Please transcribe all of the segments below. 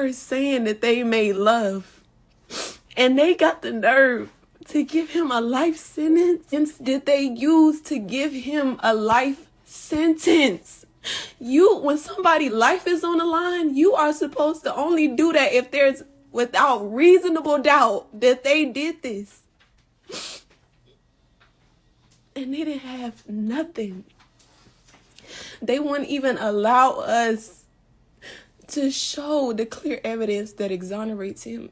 here saying that they made love, and they got the nerve to give him a life sentence that they used to give him a life sentence. When somebody's life is on the line, you are supposed to only do that if there's without reasonable doubt that they did this. And they didn't have nothing. They wouldn't even allow us to show the clear evidence that exonerates him.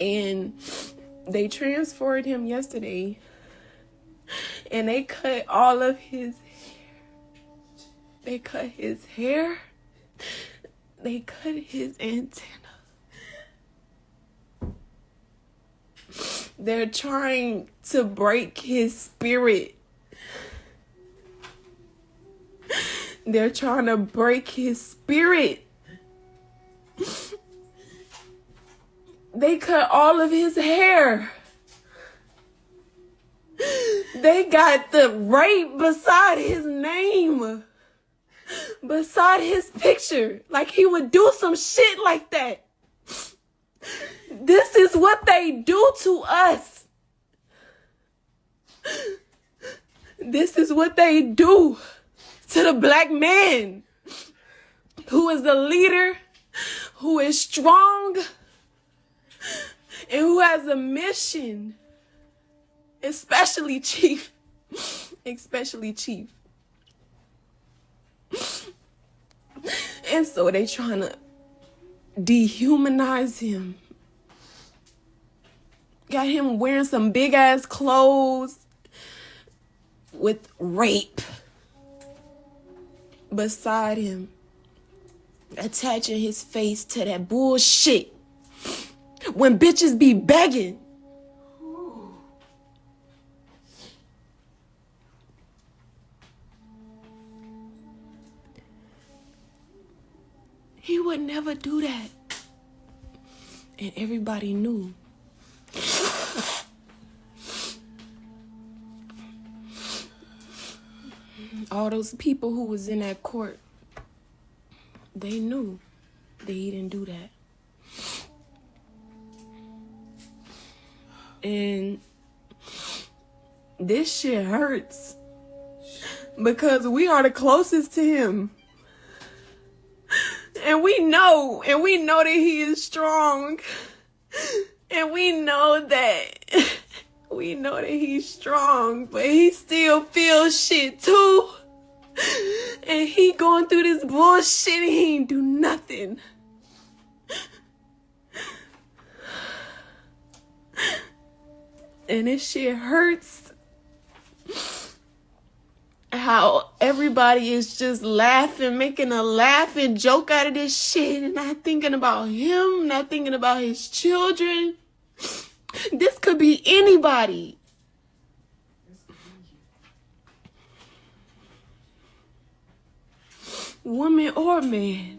And they transferred him yesterday, and they cut all of his hair. They cut his hair. They cut his antenna. They're trying to break his spirit. They're trying to break his spirit. They cut all of his hair. They got the rape beside his name, beside his picture, like he would do some shit like that. This is what they do to us. This is what they do to the black man who is the leader, who is strong, and who has a mission. Especially Cheif. Especially Cheif. And so they trying to dehumanize him. Got him wearing some big ass clothes with rape beside him, attaching his face to that bullshit when bitches be begging. He would never do that. And everybody knew. All those people who was in that court, they knew that he didn't do that. And this shit hurts because we are the closest to him. And we know that he is strong. And we know that he's strong, but he still feels shit too. And he going through this bullshit and he ain't do nothing. And this shit hurts. How everybody is just laughing, making a laughing joke out of this shit, and not thinking about him, not thinking about his children. This could be anybody. Woman or man.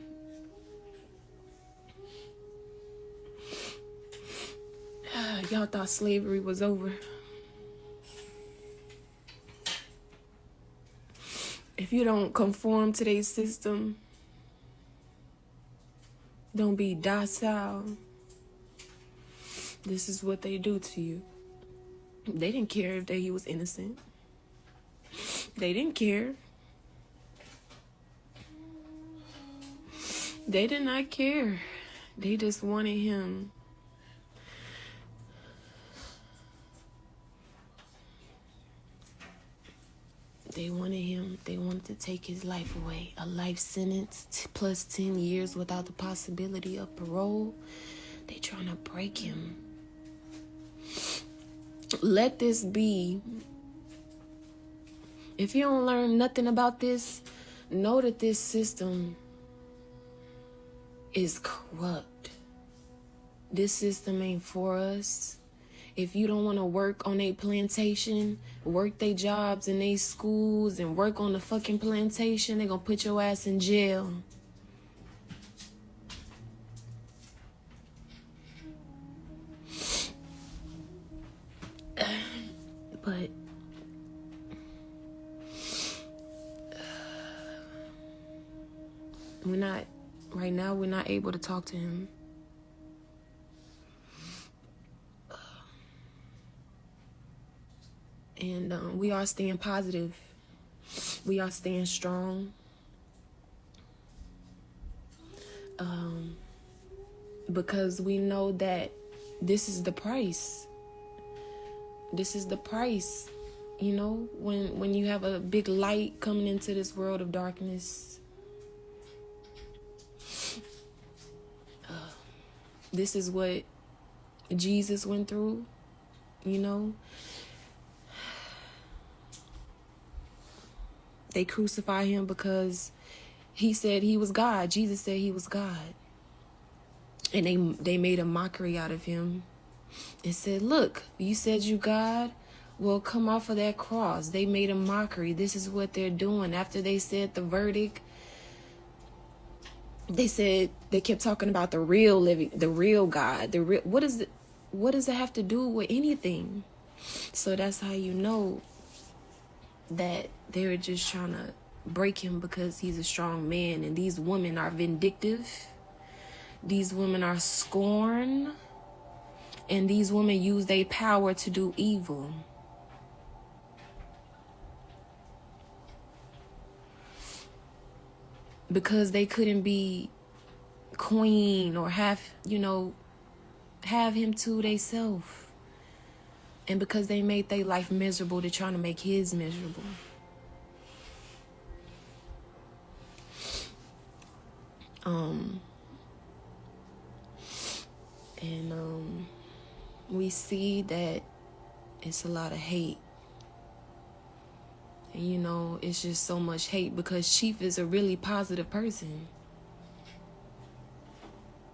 Y'all thought slavery was over. If you don't conform to their system, don't be docile, this is what they do to you. They didn't care if he was innocent. They didn't care. They did not care. They just wanted him. They wanted him. They wanted to take his life away. A life sentence plus 10 years without the possibility of parole. They trying to break him. Let this be. If you don't learn nothing about this, know that this system is corrupt. This system ain't for us. If you don't want to work on a plantation, work their jobs in their schools, and work on the fucking plantation, they're going to put your ass in jail. But we're not Right now, we're not able to talk to him. And we are staying positive. We are staying strong. Because we know that this is the price. This is the price. You know, when you have a big light coming into this world of darkness, this is what Jesus went through, you know. They crucified him because he said he was God. Jesus said he was God. And they made a mockery out of him and said, look, you said you God? Well, come off of that cross. They made a mockery. This is what they're doing. After they said the verdict, they kept talking about the real God. What does it have to do with anything? So that's how you know that they were just trying to break him because he's a strong man. And these women are vindictive. These women are scorned. And these women use their power to do evil. Because they couldn't be queen or have him to theyself. And because they made their life miserable, they're trying to make his miserable. We see that it's a lot of hate. And, you know, it's just so much hate because Cheif is a really positive person.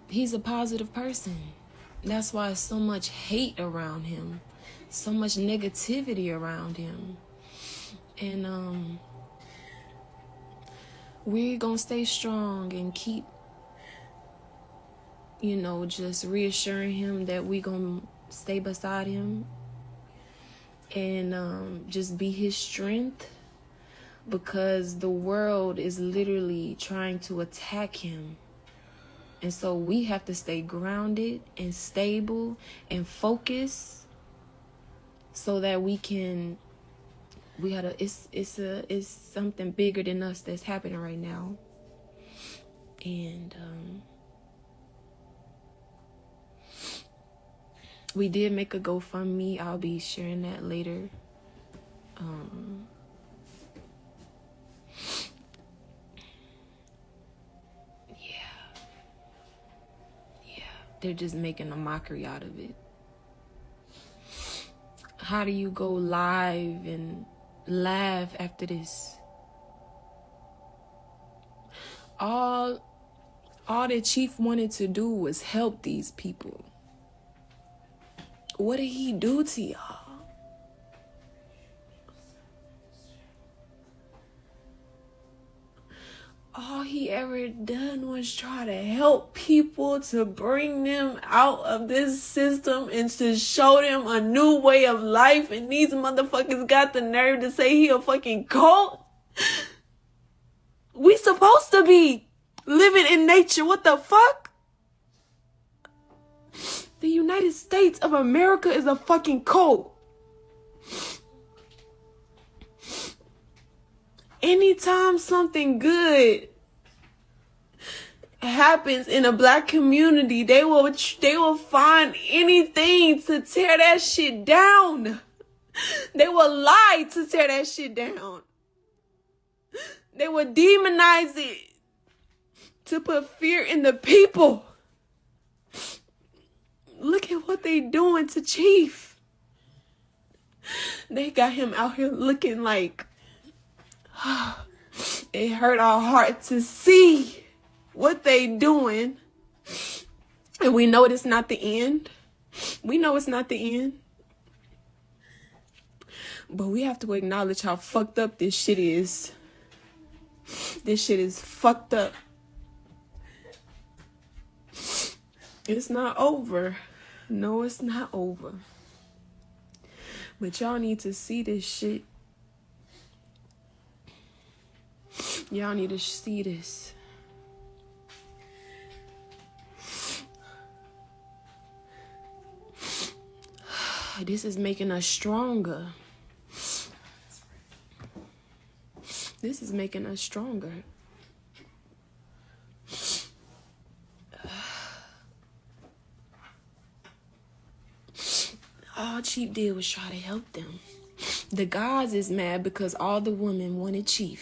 He's a positive person. That's why so much hate around him. So much negativity around him. And we're going to stay strong and keep, just reassuring him that we're going to stay beside him and just be his strength, because the world is literally trying to attack him. And so we have to stay grounded and stable and focused so that it's something bigger than us that's happening right now. And we did make a GoFundMe. I'll be sharing that later. They're just making a mockery out of it. How do you go live and laugh after this? All that Cheif wanted to do was help these people. What did he do to y'all? All he ever done was try to help people, to bring them out of this system and to show them a new way of life. And these motherfuckers got the nerve to say he a fucking cult. We supposed to be living in nature. What the fuck? The United States of America is a fucking cult. Anytime something good happens in a black community, they will find anything to tear that shit down. They will lie to tear that shit down. They will demonize it to put fear in the people. Look at what they doing to Cheif. They got him out here looking like it hurt our heart to see what they doing. And we know it's not the end. We know it's not the end. But we have to acknowledge how fucked up this shit is. This shit is fucked up. It's not over. No, it's not over. But y'all need to see this shit. Y'all need to see this. This is making us stronger. This is making us stronger. All Cheif did was try to help them. The guys is mad because all the women wanted Cheif.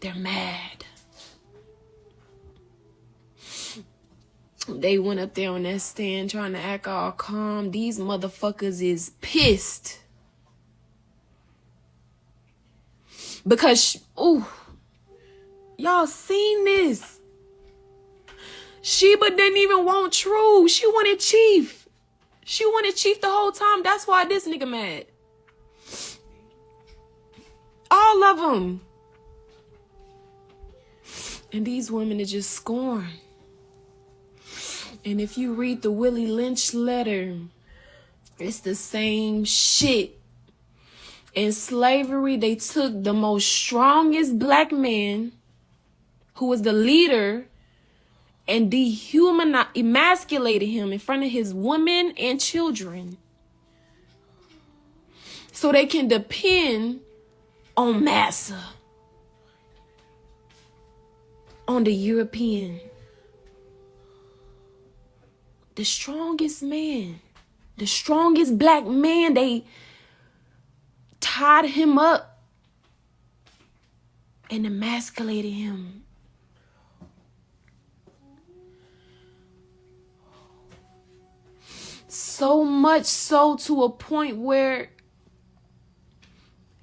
They're mad. They went up there on that stand trying to act all calm. These motherfuckers is pissed. Because, y'all seen this. Sheba didn't even want True. She wanted Cheif. She wanted Cheif the whole time. That's why this nigga mad. All of them. And these women are just scorned. And if you read the Willie Lynch letter, it's the same shit. In slavery, they took the most strongest black man, who was the leader, and emasculated him in front of his women and children. So they can depend on Massiah, on the European. The strongest man, the strongest black man, they tied him up and emasculated him. So much so to a point where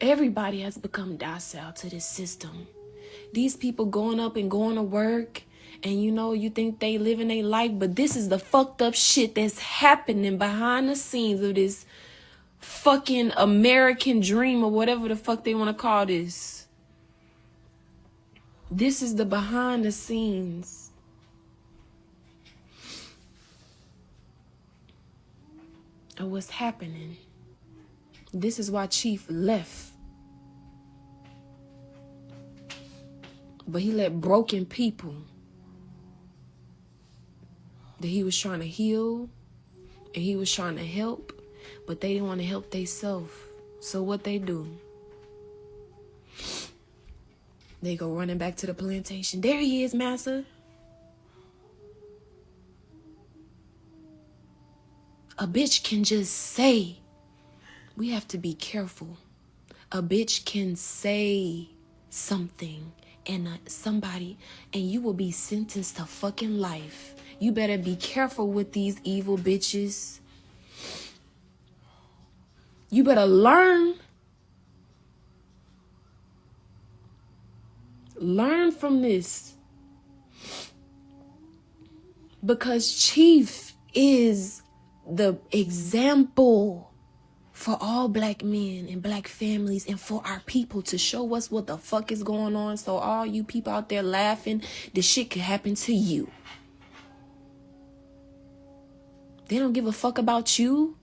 everybody has become docile to this system. These people going up and going to work, and you think they living their life, but this is the fucked up shit that's happening behind the scenes of this fucking American dream, or whatever the fuck they want to call this. This is the behind the scenes. Of what's happening. This is why Cheif left. But he let broken people that he was trying to heal and he was trying to help, but they didn't want to help themselves. So what they do? They go running back to the plantation. There he is, Massiah. A bitch can just say, we have to be careful. A bitch can say something and somebody, and you will be sentenced to fucking life. You better be careful with these evil bitches. You better learn. Learn from this. Because Cheif is the example for all black men and black families and for our people, to show us what the fuck is going on. So all you people out there laughing, this shit could happen to you. They don't give a fuck about you.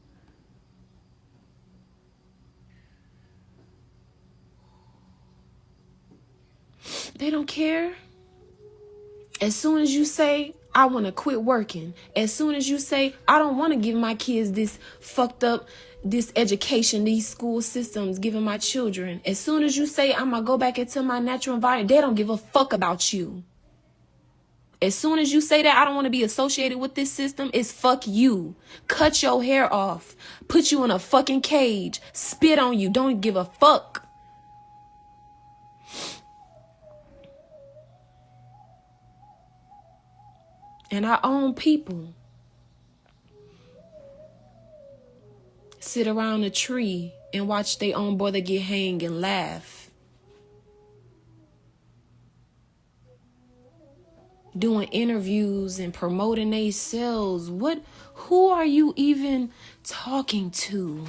They don't care. As soon as you say, I want to quit working, as soon as you say, I don't want to give my kids this fucked up, this education, these school systems giving my children, as soon as you say, I'm going to go back into my natural environment, they don't give a fuck about you. As soon as you say that, I don't want to be associated with this system, it's fuck you. Cut your hair off. Put you in a fucking cage. Spit on you. Don't give a fuck. And our own people sit around a tree and watch their own brother get hanged and laugh. Doing interviews and promoting themselves. Who are you even talking to?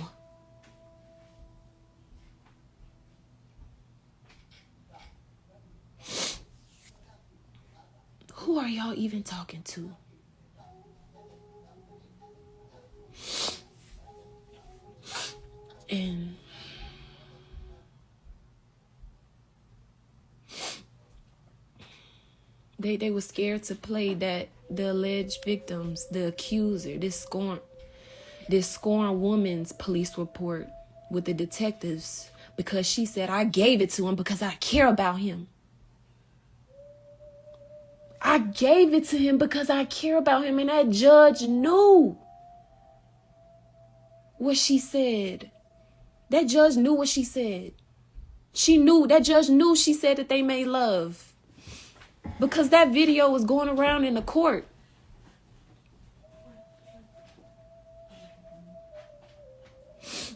Who are y'all even talking to? And they were scared to play that the alleged victims, the accuser, this scorn. this scorned woman's police report with the detectives because she said, I gave it to him because I care about him. I gave it to him because I care about him. And that judge knew what she said. That judge knew what she said. She knew, that judge knew she said that they made love. Because that video was going around in the court.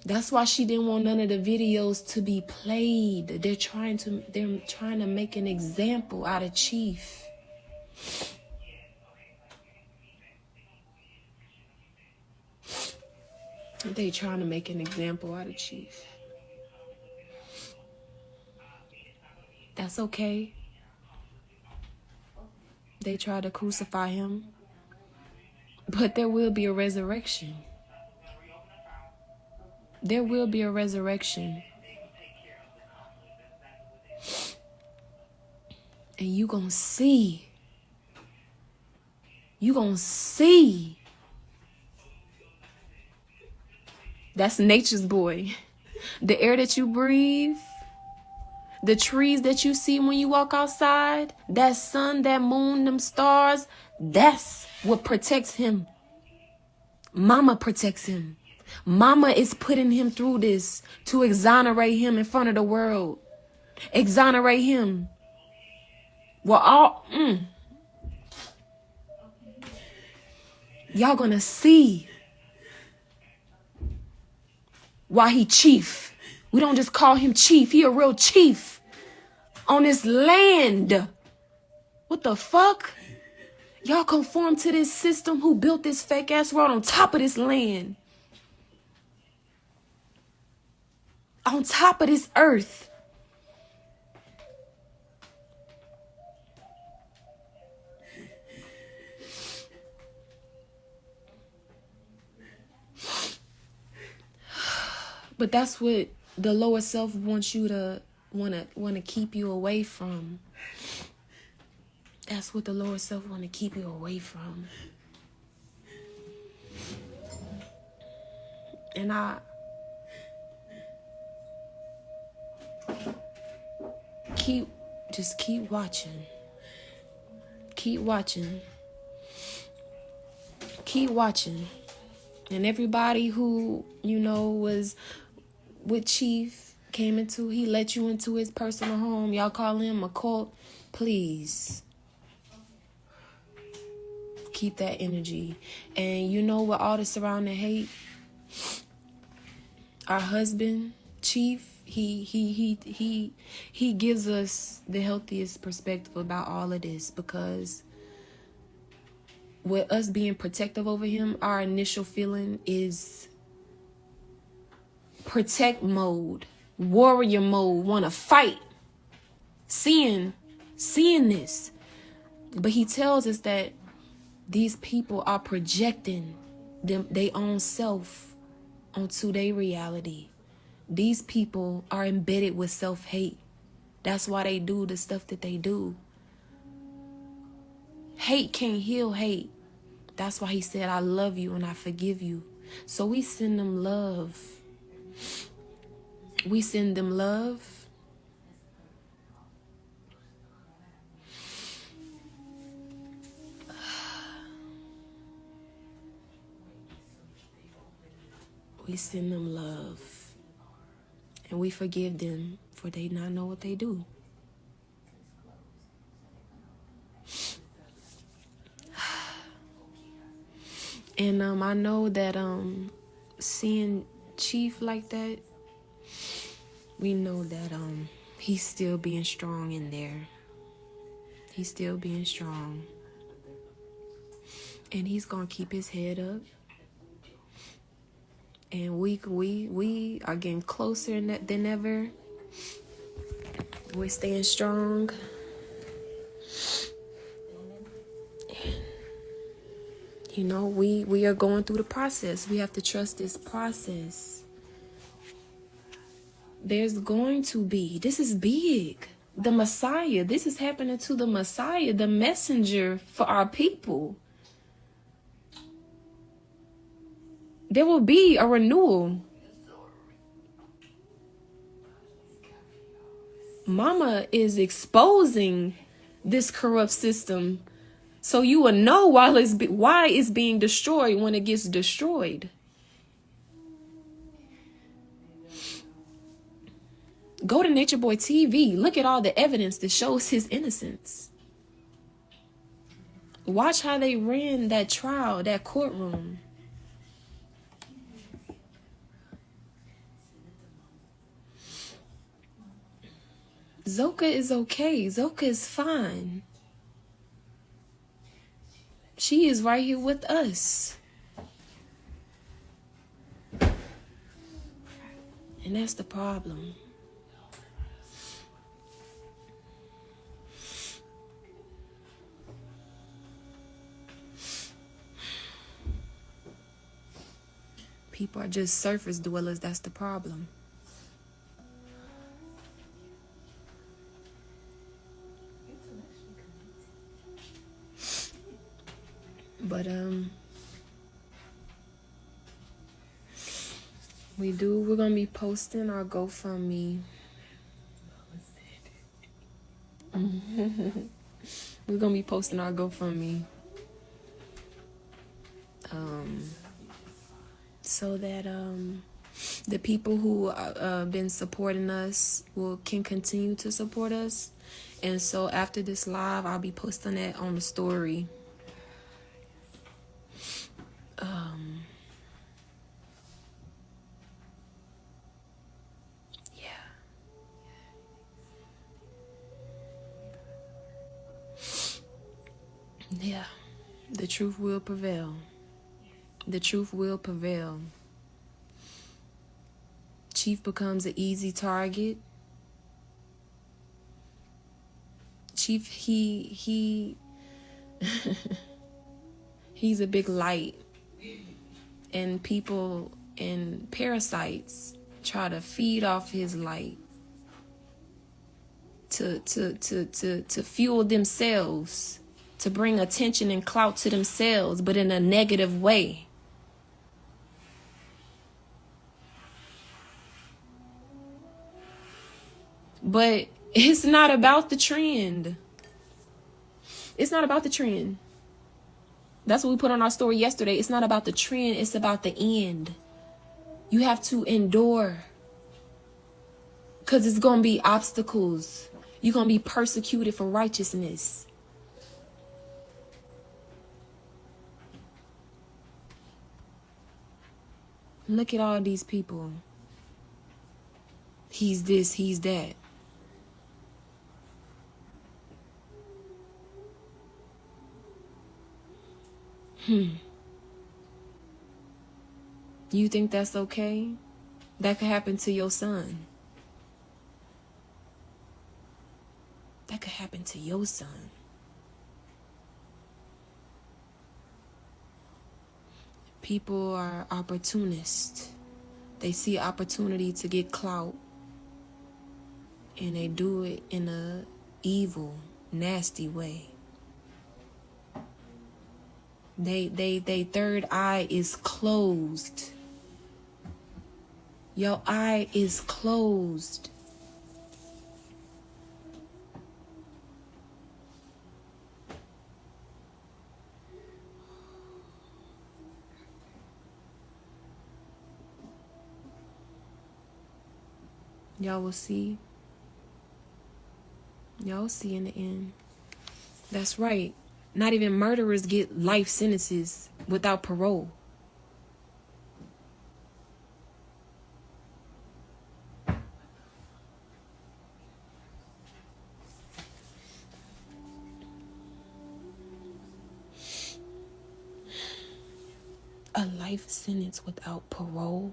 That's why she didn't want none of the videos to be played. They're trying to make an example out of Cheif. They trying to make an example out of Cheif. That's okay. They try to crucify him. But there will be a resurrection. There will be a resurrection. And you gonna see. You gonna see. That's nature's boy. The air that you breathe, the trees that you see when you walk outside, that sun, that moon, them stars, that's what protects him. Mama protects him. Mama is putting him through this to exonerate him in front of the world. Exonerate him. Well, y'all gonna see why he Cheif. We don't just call him Cheif. He a real chief on this land. What the fuck? Y'all conform to this system who built this fake ass world on top of this land. On top of this earth. But that's what the lower self wants you to want to keep you away from. That's what the lower self want to keep you away from. And just keep watching. Keep watching. Keep watching. And everybody who, was with Cheif, he let you into his personal home. Y'all call him a cult. Please. Keep that energy. And with all the surrounding hate, our husband, Cheif, he gives us the healthiest perspective about all of this, because with us being protective over him, our initial feeling is protect mode, warrior mode, want to fight, seeing this. But he tells us that these people are projecting their own self onto their reality. These people are embedded with self-hate. That's why they do the stuff that they do. Hate can't heal hate. That's why he said, I love you and I forgive you. So we send them love. We send them love. We send them love. And we forgive them, for they not know what they do. And I know that seeing Cheif like that, we know that he's still being strong in there. He's still being strong. And he's gonna keep his head up. And we are getting closer than ever. We're staying strong. We are going through the process. We have to trust this process. There's going to be, this is big. The Massiah, this is happening to the Massiah, the messenger for our people. There will be a renewal. Mama is exposing this corrupt system, so you will know why it's being destroyed when it gets destroyed. Go to Nature Boy TV. Look at all the evidence that shows his innocence. Watch how they ran that trial, that courtroom. Zoka is okay. Zoka is fine. She is right here with us. And that's the problem. People are just surface dwellers. That's the problem. But we're gonna be posting our GoFundMe. We're gonna be posting our GoFundMe. So that the people who been supporting us can continue to support us. And so after this live, I'll be posting that on the story. Yeah, the truth will prevail. The truth will prevail. Cheif becomes an easy target. Cheif, he's a big light. And people and parasites try to feed off his light to fuel themselves, to bring attention and clout to themselves, but in a negative way. But it's not about the trend. It's not about the trend. That's what we put on our story yesterday. It's not about the trend. It's about the end. You have to endure. Because it's going to be obstacles. You're going to be persecuted for righteousness. Look at all these people. He's this, he's that. You think that's okay? That could happen to your son. That could happen to your son. People are opportunists. They see opportunity to get clout. And they do it in a evil, nasty way. They third eye is closed. Your eye is closed. Y'all will see. Y'all see in the end. That's right. Not even murderers get life sentences without parole. A life sentence without parole.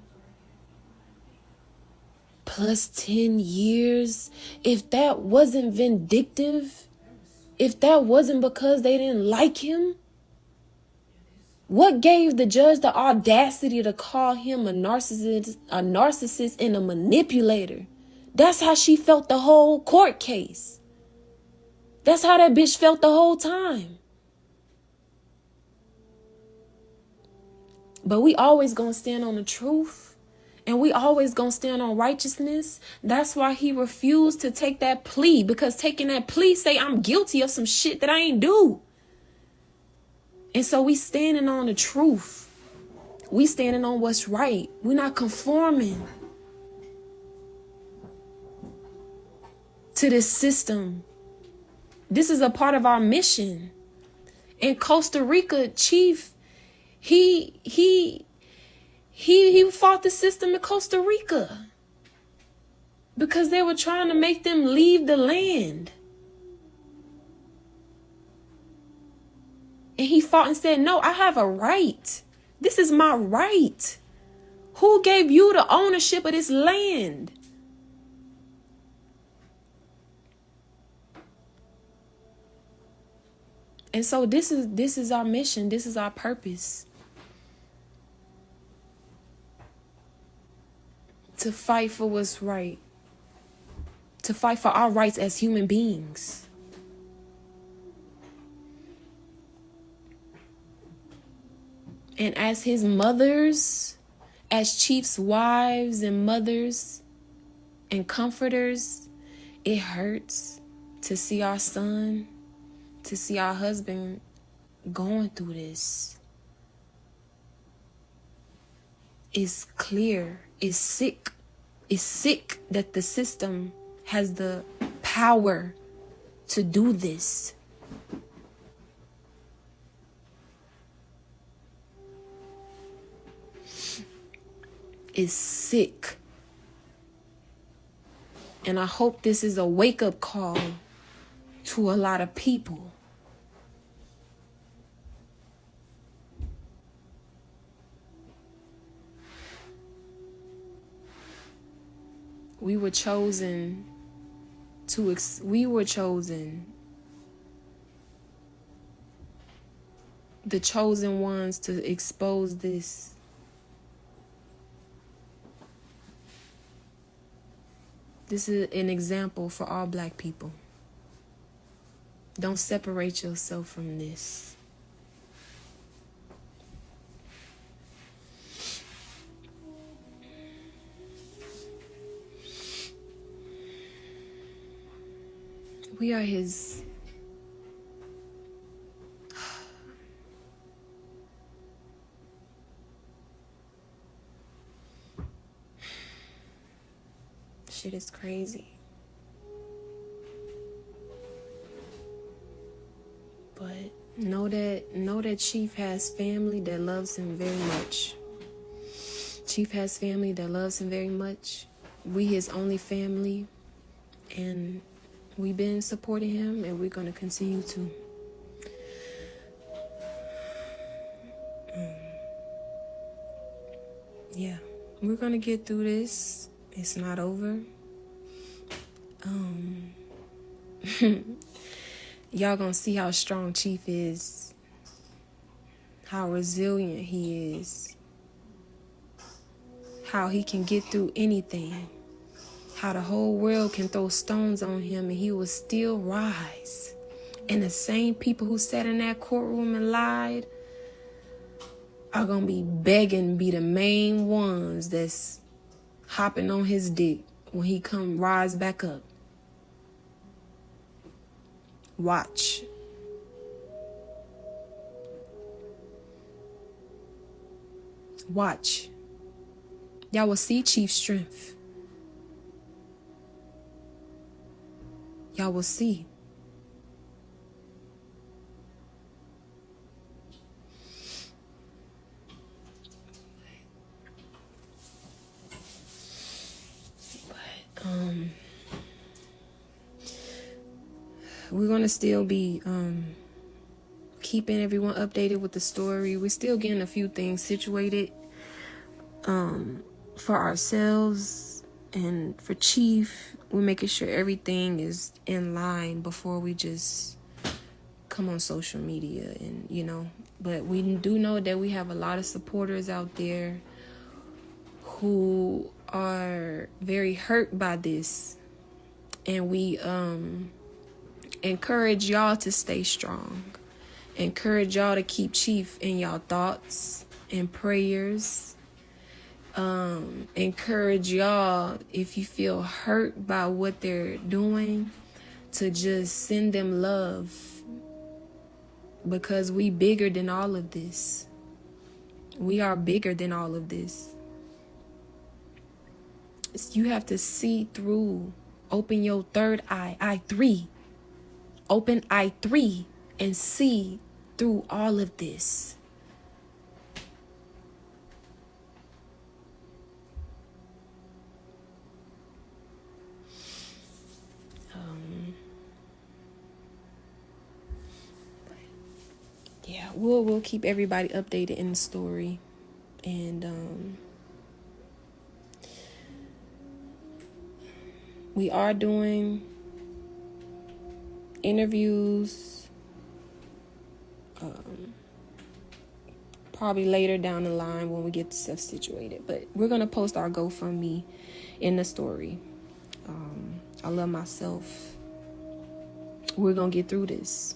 Plus 10 years. If that wasn't vindictive, if that wasn't because they didn't like him, what gave the judge the audacity to call him a narcissist and a manipulator? That's how she felt the whole court case. That's how that bitch felt the whole time. But we always gonna stand on the truth. And we always gonna stand on righteousness. That's why he refused to take that plea. Because taking that plea say I'm guilty of some shit that I ain't do. And so we standing on the truth. We standing on what's right. We're not conforming to this system. This is a part of our mission. In Costa Rica, Cheif, he fought the system in Costa Rica because they were trying to make them leave the land. And he fought and said, no, I have a right. This is my right. Who gave you the ownership of this land? And so this is our mission. This is our purpose. To fight for what's right. To fight for our rights as human beings. And as his mothers, as Cheif's wives and mothers and comforters, it hurts to see our son, to see our husband going through this. It's clear, it's sick. It's sick that the system has the power to do this. Is sick. And I hope this is a wake-up call to a lot of people. We were chosen the chosen ones to expose this. This is an example for all Black people. Don't separate yourself from this. We are his. Shit is crazy. But know that Cheif has family that loves him very much. Cheif has family that loves him very much. We his only family, and we've been supporting him, and we're going to continue to. Yeah, we're going to get through this. It's not over. Y'all gonna see how strong Cheif is, how resilient he is, how he can get through anything, how the whole world can throw stones on him and he will still rise. And the same people who sat in that courtroom and lied are gonna be begging, be the main ones that's hopping on his dick when he come rise back up. Watch. Watch. Y'all will see Cheif's strength. Y'all will see. We're going to still be keeping everyone updated with the story. We're still getting a few things situated for ourselves and for Cheif. We're making sure everything is in line before we just come on social media and, but we do know that we have a lot of supporters out there who are very hurt by this, and we encourage y'all to stay strong. Encourage y'all to keep Cheif in y'all thoughts. and prayers. Encourage y'all, if you feel hurt by what they're doing, to just send them love, because we bigger than all of this. We are bigger than all of this. You have to see through. Open your third eye, eye 3. Open eye 3 and see through all of this. Yeah, we'll keep everybody updated in the story, and we are doing interviews, probably later down the line when we get stuff situated. But we're gonna post our GoFundMe in the story. I love myself. We're gonna get through this.